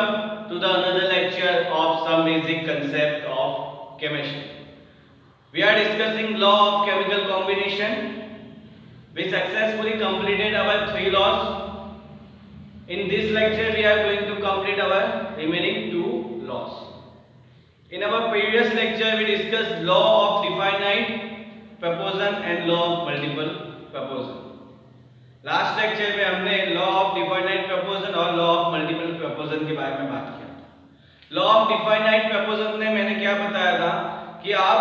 welcome to the another lecture of some basic concept of chemistry. We are discussing law of chemical combination. We successfully completed our 3 laws. In this lecture we are going to complete our remaining 2 laws. In our previous lecture we discussed law of definite proposition and law of multiple proposition. Last lecture में हमने law of definite प्रपोजन और law of multiple प्रपोजन के बारे में बात किया। Law of definite प्रपोजन में मैंने क्या बताया था कि आप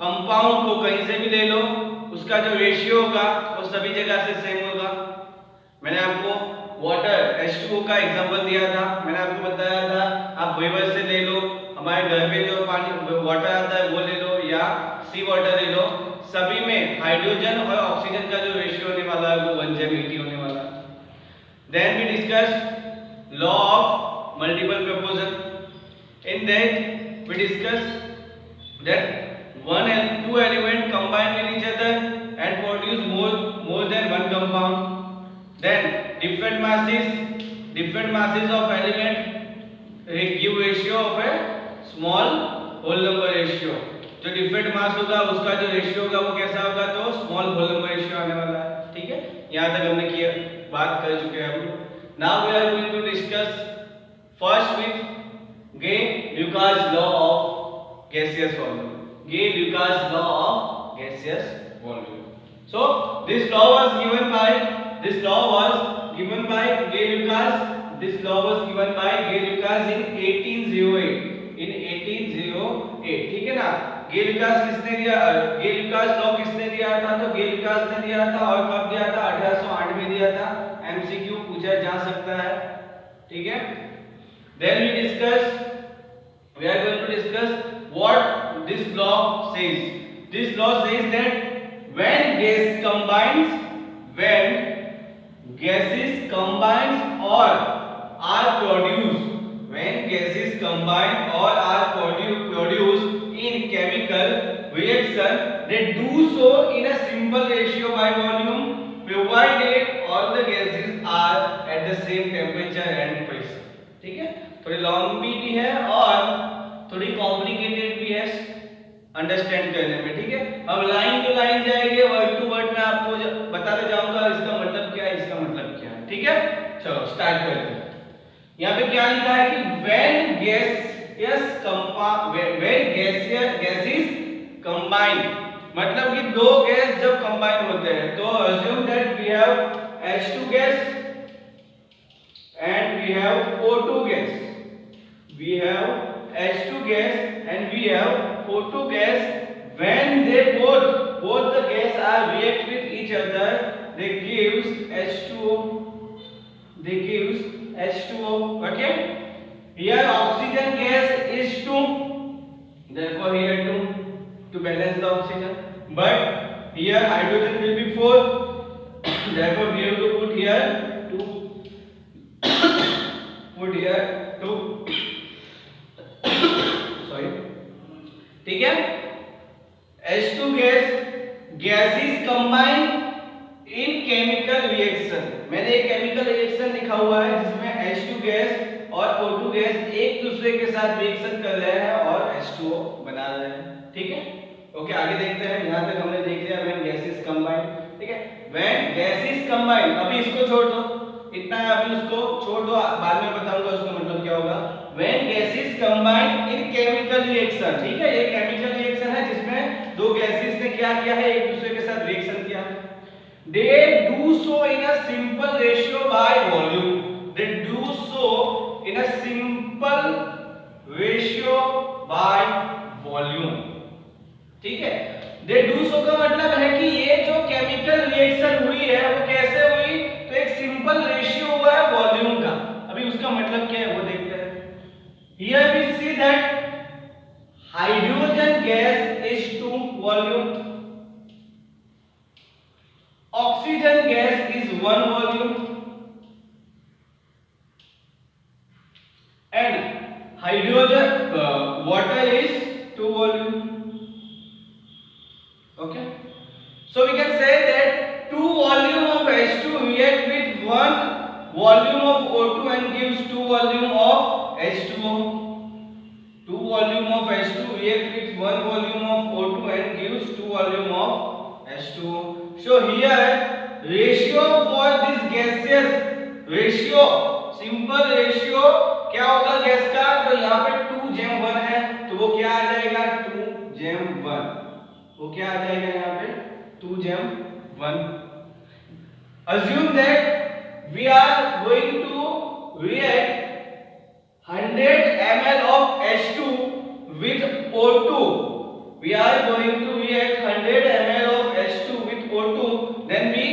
कंपाउंड को कहीं से भी ले लो, उसका जो रेशियो होगा वो सभी जगह से सेम होगा। मैंने आपको वाटर H2O का एग्जांपल दिया था। मैंने आपको बताया था आप वेवर से ले लो, हमारे घर पे जो पानी वाटर आता है वो ले लो या सी वाटर ले लो, सभी में हाइड्रोजन और ऑक्सीजन का जो रेशियो होने वाला है वो 1:80 होने वाला है। Then we discuss law of multiple proportion. In that we discuss that one and two element combine with each other and produce more than one compound. Then different masses of element give ratio of a small whole number ratio. जो different mass होगा उसका जो ratio होगा वो कैसा होगा, तो small whole number ratio आने वाला है। ठीक है, यहाँ तक हमने किया बात कर चुके हैं हम। Now we are going to discuss first with Gay Lussac law of gaseous volume. Gay Lussac law of gaseous volume. So this law was given by Gay Lussac. This law was given by Gay Lussac in 1808। ठीक है ना। गे-ल्यूकास law किसने दिया था, तो गे-ल्यूकास ने दिया था। और कब दिया था, 1808 में दिया था। एमसीक्यू पूछा जा सकता है। ठीक है, then we are going to discuss what this law says. This law says that when gases combines or are produced, when gases combine or are produced in chemical reaction, they do so in a simple ratio by volume, provided all the gases are at the same temperature and pressure. ठीक है, थोड़ी लंबी भी है और थोड़ी complicated भी है अंडरस्टैंड करने में। ठीक है, अब लाइन टू लाइन जाएंगे, वर्ड टू वर्ड में आपको बताते जाऊंगा इसका मतलब क्या है, इसका मतलब क्या है। ठीक है, चलो स्टार्ट करते हैं। यहाँ पे क्या लिखा है कि when gases combine, मतलब कि दो गैस जब कंबाइन होते हैं तो assume that we have H2 gas and we have O2 gas. We have H2 gas and we have O2 gas. When they both the gas are react with each other, they gives H2O. Okay, here oxygen gas is 2, therefore here 2 to balance the oxygen, but here hydrogen will be 4, therefore we have to put here 2. Sorry, ठीक है। H2 gases combine in chemical reaction। मैंने एक chemical reaction लिखा हुआ है जिसमें H2 gas और O2 gas एक दूसरे के साथ रिएक्शन कर रहे हैं और H2O बना रहे हैं। ठीक है, ओके, आगे देखते हैं। यहाँ तक हमने देख लिया when gases combine। ठीक है, when gases combine, अभी इसको छोड़ दो, इतना है, अभी उसको छोड़ दो, बाद में बताऊंगा उसका मतलब क्या होगा। when gases combine in chemical reaction, ठीक है, ये केमिकल रिएक्शन है जिसमें दो गैसेस ने क्या किया है, एक दूसरे के साथ रिएक्शन किया है। They do so in a simple ratio by volume. They do so in a simple ratio by volume. ठीक है, they do so का मतलब है कि ये जो केमिकल रिएक्शन हुई है वो कैसे हुई, तो एक सिंपल रेशियो हुआ है वॉल्यूम का। अभी उसका मतलब क्या है वो देखते हैं। Here we see that hydrogen gas is 2 volume, oxygen gas is 1 volume, and water is 2 volume. Okay, so we can say that 2 volume of H2 react with 1 volume of O2 and gives 2 volume of H2O. 2 volume of H2 react with 1 volume of O2 and gives 2 volume of H2O. So here ratio for this gaseous ratio, simple ratio क्या होगा gas का, तो यहाँ पे 2:1 है तो वो क्या आ जाएगा 2:1, वो क्या आ जाएगा यहाँ पे 2:1. Assume that we are going to react 100 ml of H2 with O2. We are going to react 100 ml of H2 with O2. Then we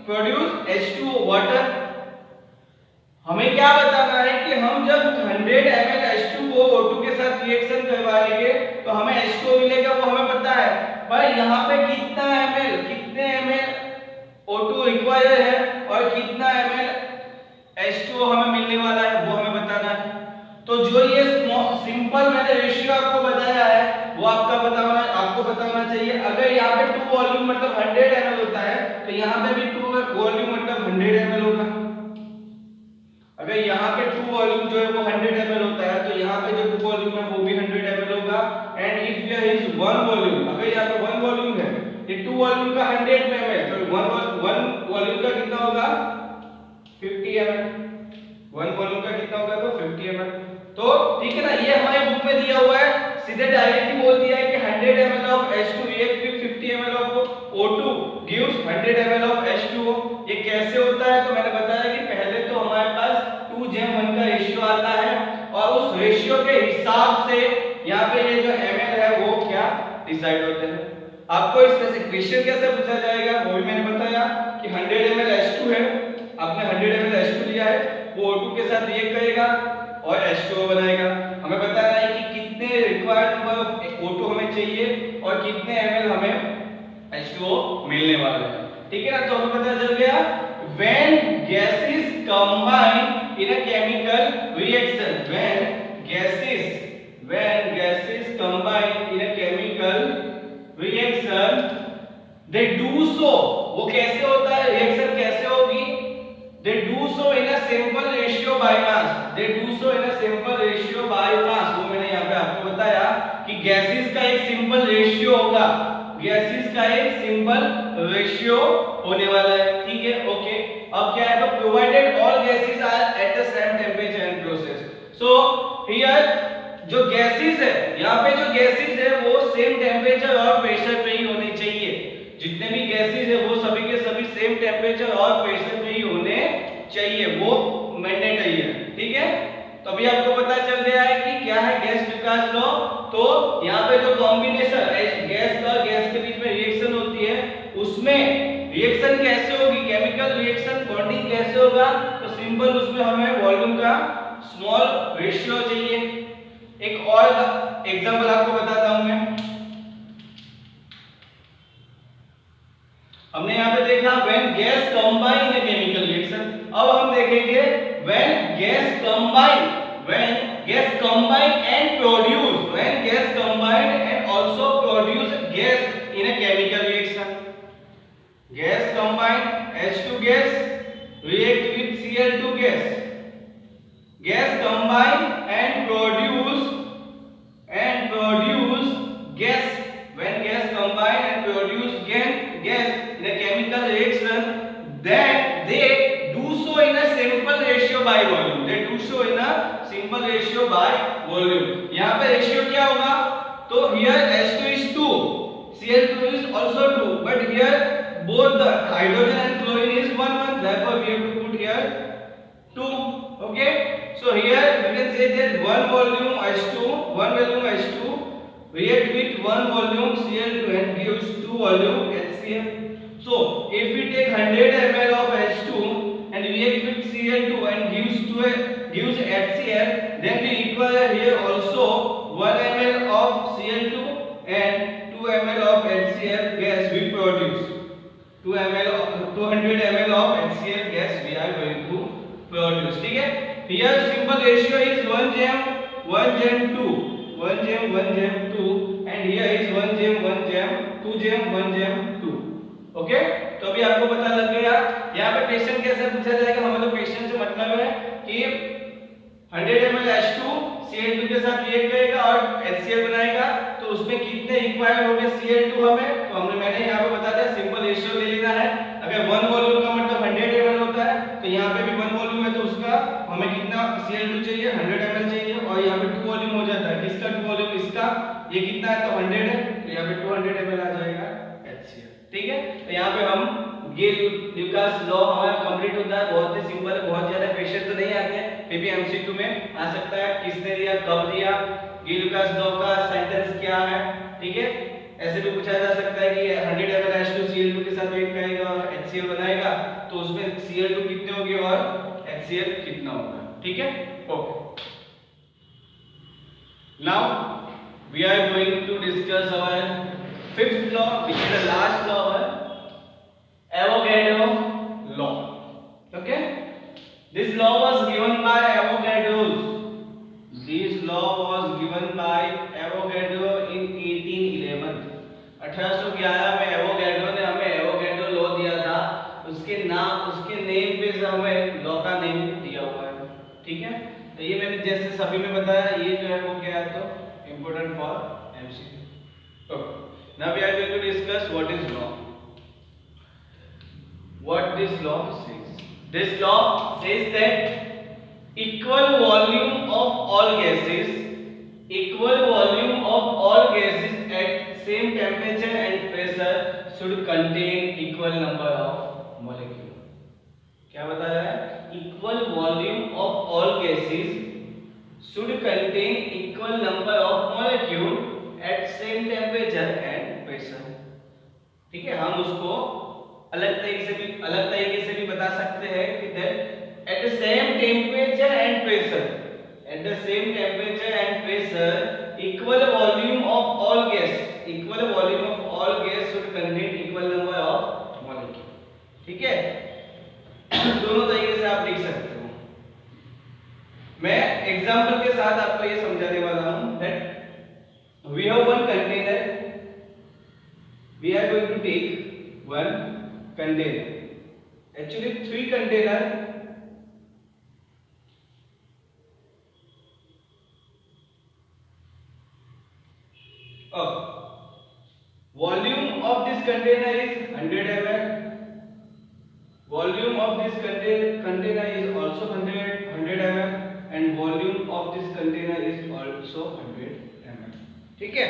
produce H2O water. हमें क्या बताना है कि हम जब 100 ml H2 को O2 के साथ रिएक्शन करवाएंगे तो हमें H2O मिलेगा, वो हमें पता है, पर यहाँ पे कितने ml O2 रिक्वायर्ड है और कितना ml H2O हमें मिलने वाला है वो हमें बताना है. तो जो ये सिंपल मैंने रेशियो आपको बताया है वो आपको बताना चाहिए. अगर यहाँ पे 2 वॉल्यूम मतलब 100 ml होता है तो यहाँ पे भी 2 वॉल्यूम मतलब 100 ml होगा. अगर यहाँ पे 2 वॉल्यूम जो है वो 100 ml होता है तो यहाँ पे जो 2 वॉल्यूम है वो भी 100 ml होगा. And if here is 1 volume, अगर यहाँ पे 1 वॉल्यूम है, ये 2 वॉल्यूम का 100 ml तो 1 वॉल्यूम का कितना होगा 50 ml. 1 वॉल्यूम का कितना होगा तो 50 ml. तो ठीक है ना, ये हमारी बुक में दिया हुआ है, सीधे डायरेक्टली बोल दिया है कि 100 ml of H2 react with 50 ml of O2 gives 100 ml of H2O. ये कैसे होता है तो मैंने बताया कि पहले तो हमारे पास 2:1 का रेशियो आता है और उस रेशियो के हिसाब से यहाँ पे ये जो ml है वो क्या डिसाइड होते हैं. आपको इसमें से क्वेश्चन कैसे पूछा जाएगा वो भी मैंने बताया कि 100 ml H2 है, आपने 100 ml H2 लिया है, वो O2 के साथ रिएक्ट करेगा और H2O बनाएगा. हमें बताना है कि कितने रिक्वायर्ड नंबर ऑफ O2 हमें चाहिए और कितने ml हमें H2O मिलने वाला है. ठीक है ना, तो हमें पता चल गया when gases combine in a chemical reaction, when gases combine in a chemical reaction they do so, वो कैसे होता है, रिएक्शन कैसे होगी, they do so in a simple ratio by mass, they do so in a simple ratio by mass. वो मैंने यहाँ पे आपको बताया कि गैसेस का एक सिंपल रेशियो होगा, गैसेस का एक सिंपल रेशियो होने वाला है. ठीक है, ओके. अब क्या है तो provided all gases are at the same temperature and process. So here जो गैसेस है, यहाँ पे जो गैसेस है वो सेम टेंपरेचर और प्रेशर पे ही होने चाहिए. जितने भी गैसेस है वो सभी के सभी सेम टेंपरेचर और प्रेशर पे ही होने चाहिए, वो मैंडेटरी है. ठीक है, तो अभी आपको पता चल गया है कि क्या है गैस विकास लॉ. तो यहाँ पे जो कॉम्बिनेशन गैस का गैस के बीच में रिएक्शन होती है उसमें रिएक्शन कैसे होगी, केमिकल रिएक्शन बॉन्डिंग कैसे होगा, तो सिंपल उसमें हमें वॉल्यूम का स्मॉल रेशियो चाहिए. एक और एग्जांपल आपको बताता हूं मैं. हमने यहाँ पे देखा when gas combine in a chemical reaction. अब हम देखेंगे when gas combine and produce, when gas combine and also produce gas in a chemical reaction. Gas combine, H2 gas react with Cl2 gas. Gas combine and produce gas. When gas combine and produce gas in a chemical reaction, then they do so in a simple ratio by volume. They do so in a simple ratio by volume. यहाँ पे ratio क्या होगा, तो here H2 is 2, Cl2 is also 2, but here both the hydrogen and chlorine is 1, therefore we have to put here 2. Okay, so here we can say that one volume H2 react with 1 volume Cl2 and gives 2 volume HCl. So if we take 100 ml of H2 and react with Cl2 and gives HCl, then we require here also 1 ml of Cl2 and 2 ml of HCl gas we produce. 200 ml of HCl gas we are going to produce. ठीक है, here simple ratio is 1:2, and here is 2:2. Okay, तो अभी आपको पता लग गया. यहाँ पे क्वेश्चन कैसे पूछा जाएगा, हमें तो क्वेश्चन से मतलब है कि कि 100 ml H2 Cl2 के साथ रिएक्ट करेगा और HCl बनाएगा, तो उसमें कितने रिक्वायर्ड होंगे Cl2 हमें, तो मैंने यहाँ पे बता दिया, सिंपल रेशियो ले लेना है। अगर 1 वॉल्यूम का मतलब 100 ml होता है, तो यहाँ पे भी 1 वॉल्यूम है, तो उसका हमें कितना Cl2 चाहिए, 100 ml चाहिए, और यहाँ पे 2 वॉल्यूम हो जाता है। किसका 2 वॉल्यूम, इसका, ये कितना है तो 100 है, तो यहाँ पे 200 ml आ जाएगा HCl। ठीक है, तो यहाँ पे हम ये ल्यूकास लॉ हमारा कंप्लीट होता है। बहुत ही सिंपल है, बहुत ज्यादा क्वेश्चन तो नहीं आते हैं, फिर भी एमसीक्यू में आ सकता है, किसने दिया, कब दिया, ये ल्यूकास लॉ का सेंटेंस क्या है। ठीक है, ऐसे भी पूछा जा सकता है कि 100 ml H2 Cl2 के साथ रिएक्ट करेगा और HCl बनाएगा, तो उसमें Cl2 कितने होंगे और HCl कितना होगा। ठीक है, okay. Now we are going to discuss our fifth law, which is the last law है Avogadro law. Okay, this law was given by Avogadro. This law was given by Avogadro in 1811. 1811 में Avogadro ने हमें Avogadro law दिया था। उसके नाम, उसके name पे से हमें लॉ का नेम दिया हुआ है। ठीक है, तो ये मैंने जैसे सभी में बताया, ये जो है वो क्या है तो important for MCQ. Now we are going to discuss what is law. What this law says? This law says that equal volume of all gases at same temperature and pressure should contain equal number of molecule. क्या बताया है? Equal volume of all gases should contain equal number of molecule at same temperature and pressure. ठीक है, हम उसको अलग तरीके से भी बता सकते हैं कि that at the same temperature and pressure, equal volume of all gas should contain equal number of molecule. ठीक है, दोनों तरीके से आप लिख सकते हो। मैं एग्जांपल के साथ आपको ये समझाने वाला हूं that we have one container, we are going to take one container, actually 3 container of volume of this container is 100 ml, volume of this container is also 100 ml and volume of this container is also 100 ml। ठीक है,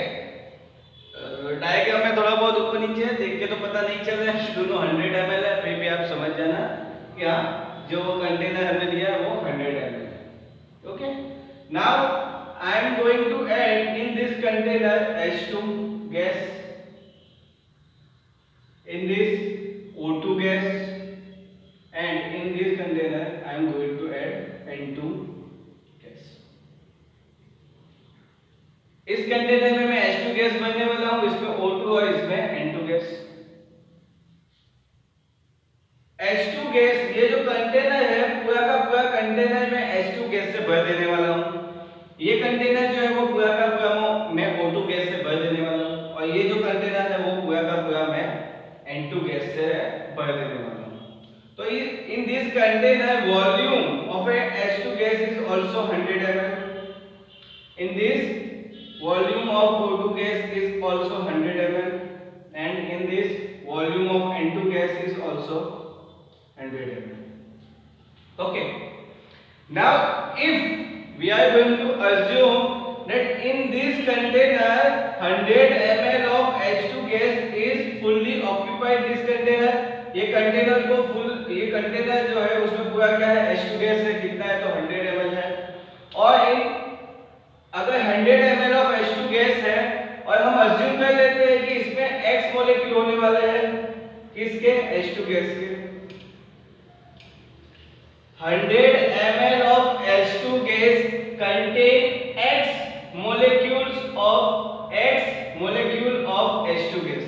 diagram में थोड़ा बहुत ऊपर नीचे है, देख के तो पता नहीं चल रहा है दोनों 100 ml है, फिर भी आप समझ जाना कि हाँ जो कंटेनर हमने लिया है वो 100 ml है। Okay, now I am going to add in this container H2 gas, in this O2 gas, and in this container I am going to add N2 gas. इस कंटेनर में मैं H2 गैस भरने वाला हूं, इसमें O2 और इसमें N2 gas. H2 gas, ये जो कंटेनर है पूरा का पूरा कंटेनर मैं H2 गैस से भर देने वाला हूं। ये कंटेनर जो है वो पूरा का पूरा मैं O2 गैस से भर देने वाला हूं, और ये जो कंटेनर है वो पूरा का पूरा मैं N2 गैस से भर देने वाला हूं। तो इन this container volume of H2 gas is also 100 ml, in this volume of O2 gas is also 100 ml, and in this volume of N2 gas is also 100 ml. Okay, now if we are going to assume that in this container 100 ml of H2 gas is fully occupied, this container, ये container को full, ये container जो है उसमें पूरा क्या है H2 gas से कितना है तो 100 ml है, और इन अगर 100 ml ऑफ H2 गैस है और हम अज्यूम कर लेते हैं कि इसमें X मॉलिक्यूल होने वाले हैं, किसके, H2 गैस के, 100 ml of H2 gas contain X molecule of H2 gas,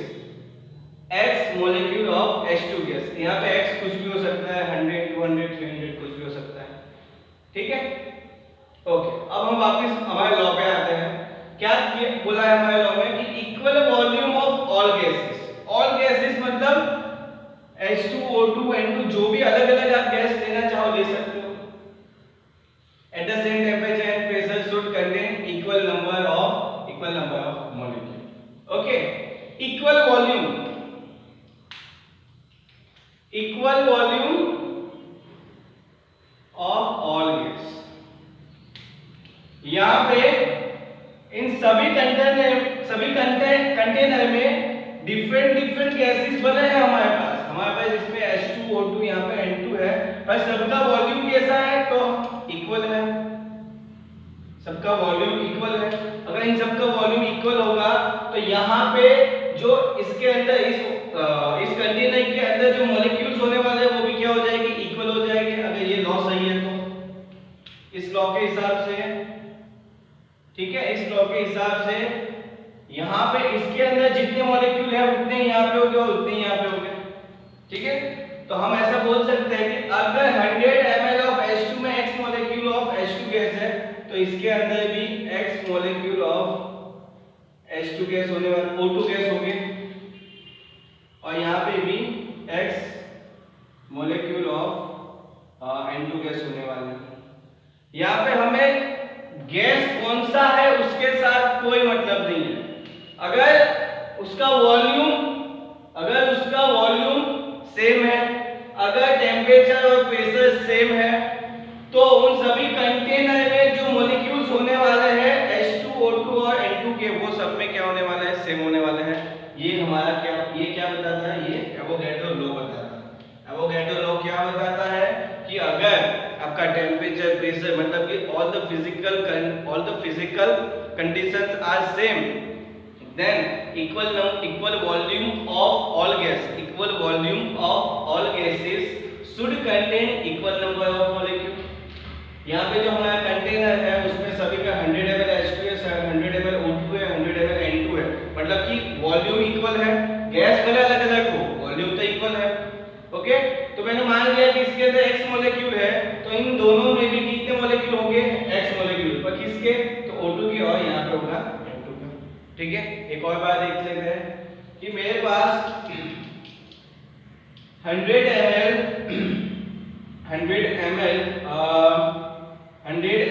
X molecule of H2 gas। यहाँ पे X कुछ भी हो सकता है, 100, 200, 300 कुछ भी हो सकता है। ठीक है, ओके, अब हम वापस हमारे लॉ पे आते हैं। क्या बोला है हमारे लॉ में कि equal volume of all gases मतलब H2, O2, N2 जो भी अलग अलग आप गैस लेना चाहो ले सकते हो। at the same temperature and pressure should contain equal number of molecule. Okay, equal volume of all gas. यहाँ पे इन सभी कंटेनर में डिफरेंट गैसेस बने हैं हमारे पास इसमें H2O2 यहाँ पे N2 है, पर सबका वॉल्यूम कैसा है तो इक्वल है, सबका वॉल्यूम इक्वल है। अगर इन सबका वॉल्यूम इक्वल होगा तो यहाँ पे जो इसके अंदर इस कंटेनर के अंदर जो मॉलिक्यूल्स होने वाले हैं वो भी क्या हो जाएगी, इक्वल हो जाएंगे। अगर ये लॉ सही है तो इस लॉ के हिसाब से, ठीक है, इस लॉ के हिसाब से यहाँ पे इसके अंदर जितने मॉलिक्यूल है उतने यहाँ पे हो गए और उतने यहाँ पे हो गए, ठीक है। तो हम ऐसा बोल सकते हैं कि अगर 100 ml ऑफ H2 में x molecule of H2 gas है तो इसके अंदर भी x molecule of H2 gas होने वाला O2 गैस होंगे और यहाँ पे भी x molecule of N2 gas होने वाले हैं। यहाँ पे हमें गैस कौन सा है उसके साथ कोई मतलब नहीं है। अगर उसका वॉल्यूम सेम है, अगर टेम्परेचर और प्रेशर सेम है तो उन सभी कंटेनर में जो मॉलिक्यूल्स होने वाले हैं H2O2 और N2 के वो सब में क्या होने वाला है, सेम होने वाले हैं। ये हमारा क्या बताता है, ये एवोगैड्रो लॉ बताता है। एवोगैड्रो लॉ क्या बताता है कि अगर आपका टेम्परेचर प्रेशर मतलब कि all the physical conditions are same then equal volume of all gases should contain equal number of molecule। यहाँ पे जो हमारा कंटेनर है उसमें सभी का 100 ml H2 है, 100 ml O2 है, 100 ml N2 है, मतलब कि वॉल्यूम इक्वल है। गैस भले अलग-अलग हो, वॉल्यूम तो इक्वल है। ओके, तो मैंने मान लिया कि इसके अंदर x मॉलिक्यूल है तो इन दोनों में भी कितने मॉलिक्यूल होंगे, x मॉलिक्यूल, पर किसके, तो O2 की और यहाँ पे होगा N2 का। ठीक है, एक और बात देख लेते हैं कि मेरे पास 100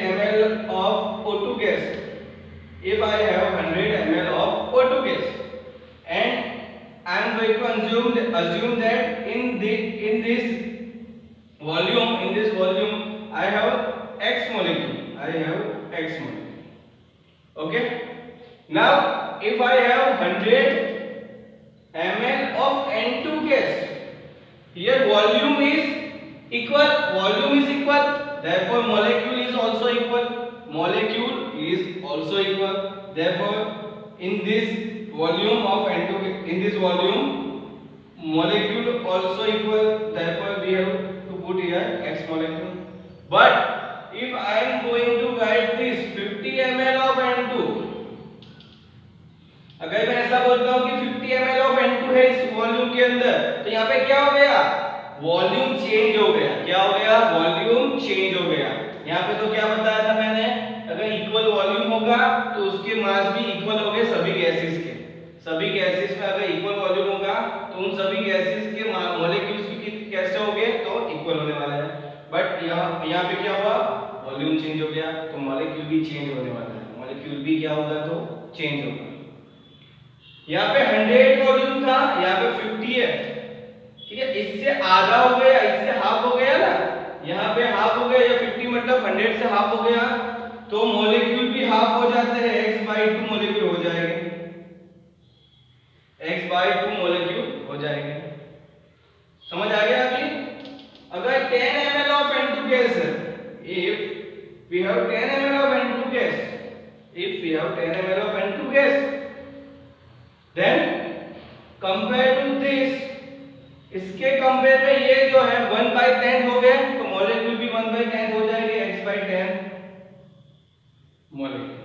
ml of O2 gas. If I have 100 ml of O2 gas and I am going to assume that in this volume I have x molecule. Okay. Now if I have 100 ml of N2 gas, here volume is equal, therefore molecule is also equal, therefore in this volume molecule also equal, therefore we have to put here x molecule. But if I am going to write this 50 ml of N2, अगर मैं ऐसा बोलता हूँ कि 50 ml of N2 है इस volume के अंदर, तो यहाँ पे क्या हो गया, वॉल्यूम चेंज हो गया। यहाँ पे तो क्या बताया था मैंने, अगर इक्वल वॉल्यूम होगा तो उसके मास भी इक्वल हो गए सभी गैसेस में अगर इक्वल वॉल्यूम होगा तो उन सभी गैसेस के मॉलिक्यूल्स भी कैसे होंगे, तो इक्वल होने वाला है। बट यहाँ पे क्या हुआ, वॉल्यूम चेंज हो गया तो मॉलिक्यूल भी चेंज होने वाला है, मॉलिक्यूल भी क्या होगा, तो चेंज होगा। यहाँ पे 100 वॉल्यूम था, यहाँ पे 50 है, ठीक है, इससे आधा हो गया, इससे हाफ हो गया ना, यहाँ पे हाफ हो गया, या 50 मतलब 100 से हाफ हो गया, तो मॉलिक्यूल भी हाफ हो जाते हैं, x/2 मॉलिक्यूल हो जाएंगे, समझ आ गया अभी। अगर 10 ml of N2 gas है, if we have 10 ml of N2 gas, then compare to this, इसके कंपेयर में ये जो है 1/10 हो गए तो मॉलिक्यूल भी 1/10 हो जाएंगे, x/10 मॉलिक्यूल।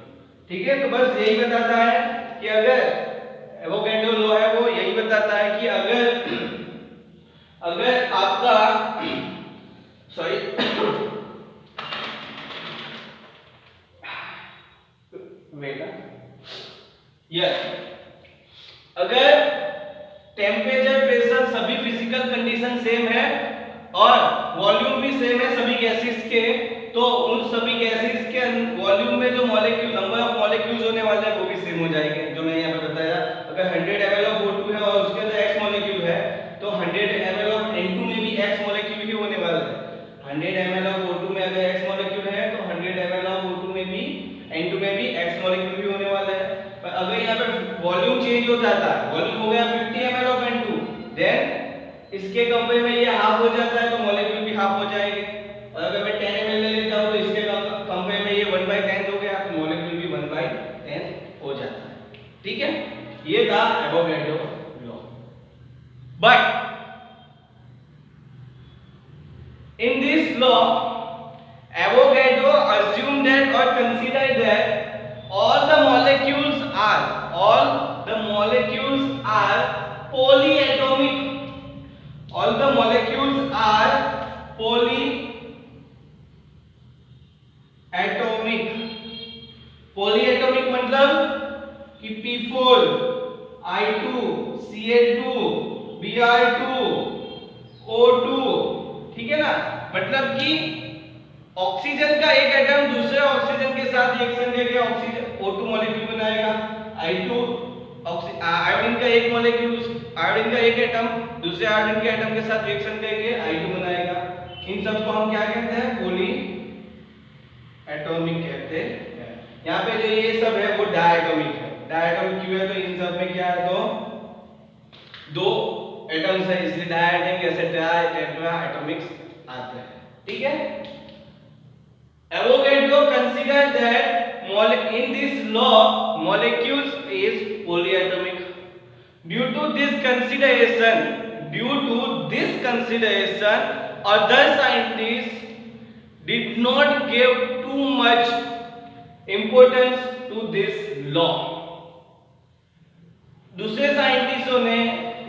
ठीक है, तो बस यही बताता है कि अगर एवोगैड्रो लॉ है वो यही बताता है कि अगर आपका अगर टेम्परेचर प्रेशर सभी फिजिकल कंडीशन सेम है और वॉल्यूम भी सेम है सभी गैसेस के, तो तो उन सभी गैसेस के वॉल्यूम में जो मॉलिक्यूल नंबर ऑफ मॉलिक्यूल्स होने वाले हैं वो भी सेम हो जाएंगे, जो मैंने यहाँ पे बताया। अगर 100 ml ऑफ O2 है और उसके अंदर X मॉलिक्यूल है तो 100 ml ऑफ N2 में भी X मॉलिक्यूल ही होने वाला है। 100 ml ऑफ O2 में अगर X मॉलिक्यूल है तो 100 ml ऑफ O2 में भी N2 में भी X मॉलिक्यूल भी होने वाला है। पर अगर यहाँ पे वॉल्यूम चेंज हो जाता है, वॉल्यूम हो गया 50 ml ऑफ N2, देन इसके कंपेयर में ये हाफ हो जाता है तो मॉलिक्यूल भी हाफ हो जाएंगे। और अगर मैं 10 ml ले लेता हूं तो इसके कंपेयर में ये 1/10 हो गया तो मॉलिक्यूल भी 1/10 हो जाता है। ठीक है, ये था Avogadro law. But in this law Avogadro assumed that or considered that all the molecules are polyatomic. All the molecules are polyatomic. polyatomic मतलब कि P4 I2 Cl2 Br2 O2, ठीक है ना। मतलब कि ऑक्सीजन का एक एटम दूसरे ऑक्सीजन के साथ रिएक्शन करके ऑक्सीजन O2 मॉलिक्यूल बनाएगा। I2 आयोडीन का एक मॉलिक्यूल, आयोडीन का एक एटम दूसरे आयोडीन के एटम के साथ रिएक्शन करके I2 बनाएगा। इन सब को हम क्या कहते हैं? पॉली एटॉमिक कहते हैं। यहाँ पे जो ये सब है वो डायटोमिक है। डायटोमिक क्यों है? तो इन सब में क्या है, तो दो एटम्स है इसलिए डायटोमिक, ऐसे ट्राई टेट्रा एटॉमिक्स आते हैं। ठीक है, Avogadro considered that in this law molecules is polyatomic. Due to this consideration other scientists did not give too much importance to this law. दूसरे साइंटिस्टों ने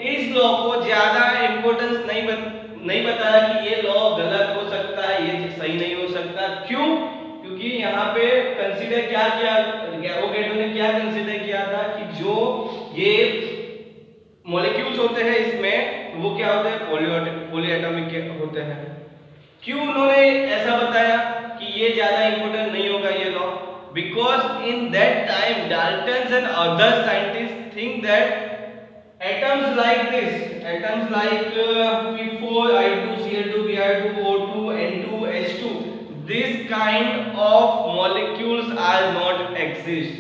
इस लॉ को ज्यादा इंपॉर्टेंस नहीं बताया कि ये लॉ गलत हो सकता है, ये सही नहीं हो सकता। क्यों? क्योंकि यहाँ पे कंसीडर क्या किया, एवोगैड्रो ने क्या कंसीडर किया था कि जो ये मॉलिक्यूल्स होते हैं इसमें वो क्या होते हैं? पॉलीएटॉमिक होते हैं। क्यों उन्होंने ऐसा बताया कि ये ज्यादा इंपॉर्टेंट नहीं होगा ये law? Because in that time Dalton's and other scientist think that atoms like P4 I2 Cl2 Br2 O2 N2 H2, this kind of molecules are not exist.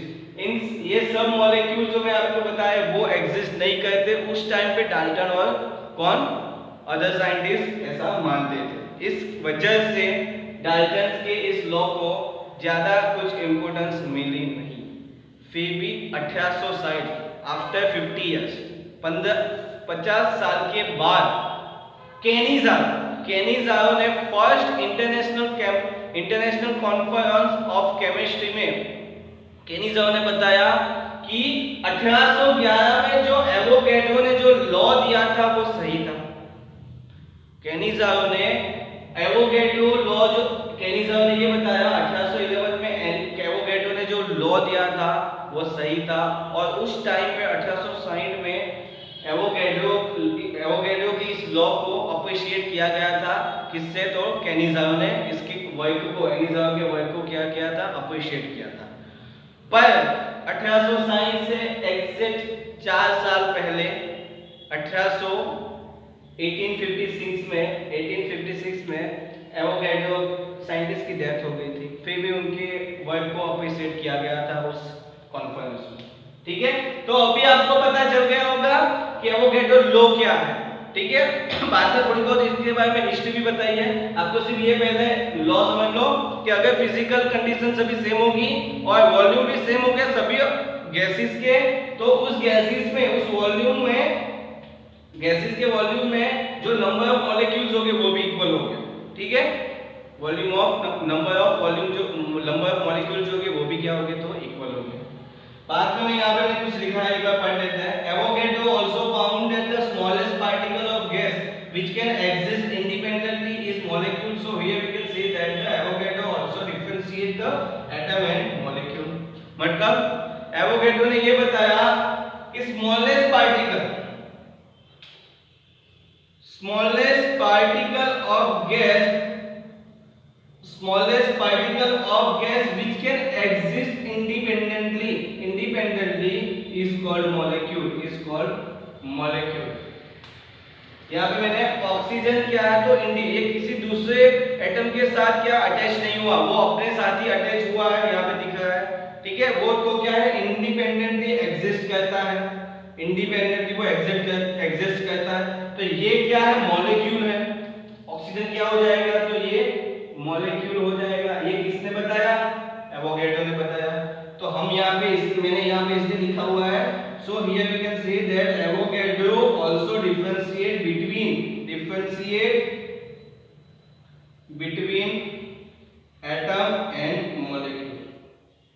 इन ये सब मॉलिक्यूल जो मैं आपको बताया वो एग्जिस्ट नहीं करते उस टाइम पे। डाल्टन और कौन अदर साइंटिस्ट ऐसा मानते थे। इस वजह से डाल्टन के इस लॉ को ज्यादा कुछ इंपॉर्टेंस मिली नहीं। फिर भी 1860 आफ्टर 50 इयर्स 50 साल के बाद केनिज़ारो ने first international conference of chemistry में केनिज़ारो ने बताया कि 1811 में जो एवोगैड्रो ने जो लॉ दिया था वो सही था। केनिज़ारो ने एवोगैड्रो लॉ जो केनिज़ारो ने ये बताया 1811 में एवोगैड्रो ने जो लॉ दिया था वो सही था। और उस टाइम पे 1860 में एवोगैड्रो की इस लॉ को अप्रिशिएट किया गया था। किससे? तो केनिज़ारो ने इसकी वर्क को, केनिज़ारो के वर्क को क्या किया था? अप्रिशिएट किया था। पर 1860 से एग्जैक्ट 4 साल पहले 1856 में एवोगैड्रो साइंटिस्ट की डेथ हो गई थी। फिर भी उनके वर्क को अप्रिशिएट किया गया था उस कॉन्फ्रेंस में। ठीक है, तो अभी आपको पता चल गया होगा कि एवोगैड्रो लॉ क्या है। ठीक है, बाद में थोड़ी बहुत इसके बारे में हिस्ट्री भी बताई है आपको। सिर्फ ये पहले लॉ समझ लो कि अगर फिजिकल कंडीशन सभी सेम होगी और वॉल्यूम भी सेम हो गया सभी गैसेस के, तो उस गैसेस में उस वॉल्यूम में गैसेस के वॉल्यूम में जो नंबर ऑफ मॉलिक्यूल्स होंगे वो भी इक्वल होंगे। ठीक है, नंबर ऑफ मॉलिक्यूल्स जो होंगे वो भी क्या होंगे? तो इक्वल होंगे। बाद में यहाँ पे कुछ लिखा है, एक बार पढ़ लेते हैं। Avogadro also found that the smallest particle of gas which can exist independently is molecule. So here we can say that the Avogadro also differentiate the atom and molecule. मतलब Avogadro ने ये बताया कि smallest particle of gas smallest particle of gas which can exist independently is called molecule. यहाँ पे मैंने oxygen क्या है तो ये किसी दूसरे एटम के साथ क्या अटैच नहीं हुआ, वो अपने साथ ही अटैच हुआ है, यहाँ पे दिख रहा है, ठीक है। वो तो क्या है, इंडिपेंडेंटली एग्जिस्ट करता है, इंडिपेंडेंटली वो एग्जिस्ट करता है। तो ये क्या है, मॉलिक्यूल है। ऑक्सीजन क्या हो जाएगा, तो ये मॉलिक्यूल हो जाएगा। ये किसने बताया, एवोगैड्रो ने बताया। तो हम यहाँ पे मैंने यहाँ पे इसलिए लिखा हुआ है, so here we can say that Avogadro also differentiate between atom and molecule।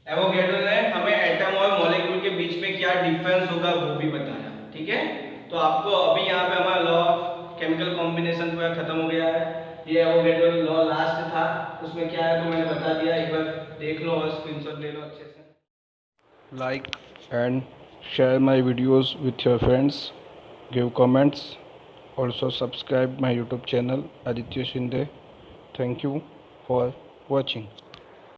Avogadro ने हमें एटम और मॉलिक्यूल के बीच में क्या डिफरेंस होगा वो भी बताया, ठीक है। तो आपको अभी यहाँ पे हमारा लॉ ऑफ केमिकल कॉम्बिनेशन पूरा खत्म हो गया है। ये एवोगैड्रो लॉ लास्ट था, उसमें क्या है तो मैंने बता दिया, एक बार देख लो और स्क्रीनशॉट ले लो अच्छे से। Like and share my videos with your friends, give comments, also subscribe my YouTube channel Aditya Shinde. Thank you for watching.